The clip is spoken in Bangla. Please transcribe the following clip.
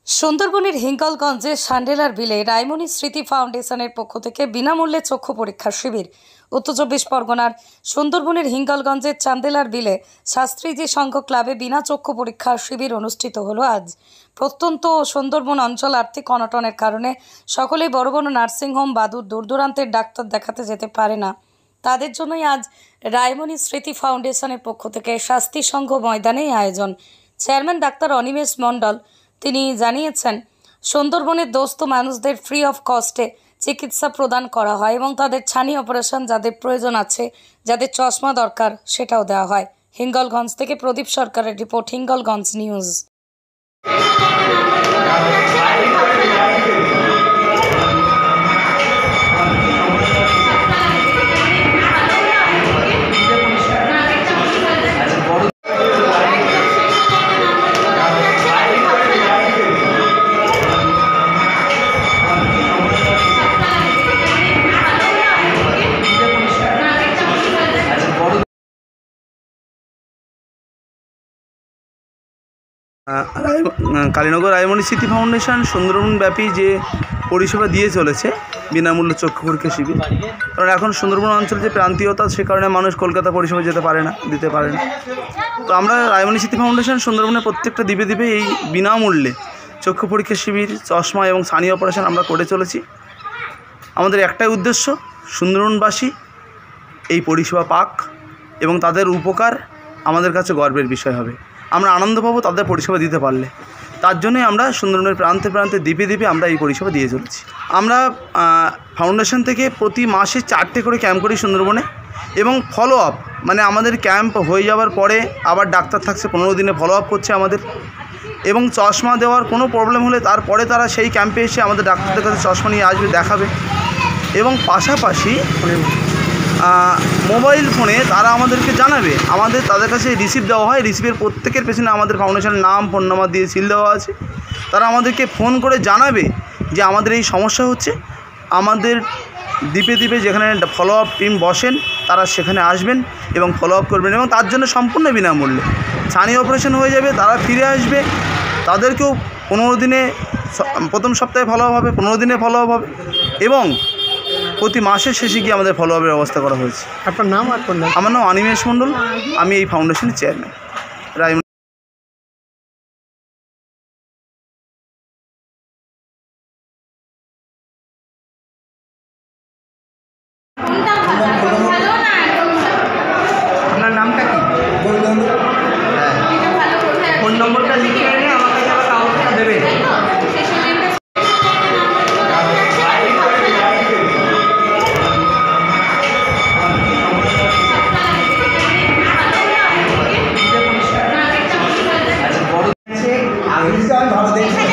সুন্দরবনের হিঙ্গলগঞ্জে শান্ডেলার বিলে রায়মণি স্মৃতি ফাউন্ডেশনের পক্ষ থেকে বিনামূল্যে চক্ষু পরীক্ষা শিবির। উত্তর চব্বিশ পরগনার সুন্দরবনের হিঙ্গলগঞ্জের চান্দেলার বিলে শাস্ত্রীজি সংঘ ক্লাবে বিনা চক্ষু পরীক্ষা শিবির অনুষ্ঠিত হলো আজ। প্রত্যন্ত ও সুন্দরবন অঞ্চল আর্থিক অনটনের কারণে সকলেই বড় বড় নার্সিংহোম বা দূর দূরান্তের ডাক্তার দেখাতে যেতে পারে না। তাদের জন্যই আজ রায়মণি স্মৃতি ফাউন্ডেশনের পক্ষ থেকে শাস্ত্রী সংঘ ময়দানে আয়োজন। চেয়ারম্যান ডাক্তার অনিমেষ মণ্ডল তিনি জানিয়েছেন, সুন্দরবনের দুস্থ মানুষদের ফ্রি অফ কস্টে চিকিৎসা প্রদান করা হয় এবং তাদের ছানি অপারেশন যাদের প্রয়োজন আছে, যাদের চশমা দরকার সেটাও দেওয়া হয়। হিঙ্গলগঞ্জ থেকে প্রদীপ সরকারের রিপোর্ট, হিঙ্গলগঞ্জ নিউজ। কালীনগর রায়মণি স্মৃতি ফাউন্ডেশন সুন্দরবনব্যাপী যে পরিষেবা দিয়ে চলেছে বিনামূল্যে চক্ষু পরীক্ষা শিবির। কারণ এখন সুন্দরবন অঞ্চলে যে প্রান্তীয়তা, সে কারণে মানুষ কলকাতা পরিষেবা দিতে পারে না। তো আমরা রায়মণি স্মৃতি ফাউন্ডেশন সুন্দরবনের প্রত্যেকটা দ্বীপে দ্বীপে এই বিনামূল্যে চক্ষু পরীক্ষা শিবির, চশমা এবং ছানি অপারেশন আমরা করে চলেছি। আমাদের একটাই উদ্দেশ্য, সুন্দরবনবাসী এই পরিষেবা পাক এবং তাদের উপকার আমাদের কাছে গর্বের বিষয় হবে। আমরা আনন্দ পাবো তাদের পরিষেবা দিতে পারলে। তার জন্যই আমরা সুন্দরবনের প্রান্তে প্রান্তে দ্বীপে দ্বীপে আমরা এই পরিষেবা দিয়ে চলেছি। আমরা ফাউন্ডেশন থেকে প্রতি মাসে 4টে করে ক্যাম্প করি সুন্দরবনে, এবং ফলো আপ মানে আমাদের ক্যাম্প হয়ে যাওয়ার পরে আবার ডাক্তার থাকছে 15 দিনে ফলো আপ করছে আমাদের। এবং চশমা দেওয়ার কোনো প্রবলেম হলে তারপরে তারা সেই ক্যাম্পে এসে আমাদের ডাক্তারদের কাছে চশমা নিয়ে আসবে, দেখাবে। এবং পাশাপাশি মোবাইল ফোনে তারা আমাদেরকে জানাবে, তাদের কাছে রিসিপ্ট দেওয়া হয়, রিসিপ্টের প্রত্যেকের পেছনে আমাদের ফাউন্ডেশনের নাম, ফোন নাম্বার দিয়ে সিল দেওয়া আছে। তারা আমাদেরকে ফোন করে জানাবে যে আমাদের এই সমস্যা হচ্ছে। আমাদের দ্বীপে দ্বীপে যেখানে ফলো আপ টিম বসেন তারা সেখানে আসবেন এবং ফলো আপ করবেন, এবং তার জন্য সম্পূর্ণ বিনামূল্যে ছানি অপারেশন হয়ে যাবে। তারা ফিরে আসবে, তাদেরকেও 15 দিনে, প্রথম সপ্তাহে ফলো আপ হবে, 15 দিনে ফলো আপ হবে, এবং প্রতি মাসের শেষে গিয়ে আমাদের ফলো আপের ব্যবস্থা করা হয়েছে। আপনার নাম? আর কোন নাম? আমার নাম অনিমেষ মণ্ডল, আমি এই ফাউন্ডেশনের চেয়ারম্যান রায়মণি। আপনার নামটা কি? ফোন নম্বরটা লিখে এনে আমাকে আবার কাগজটা দেবেন। ভালো দেখি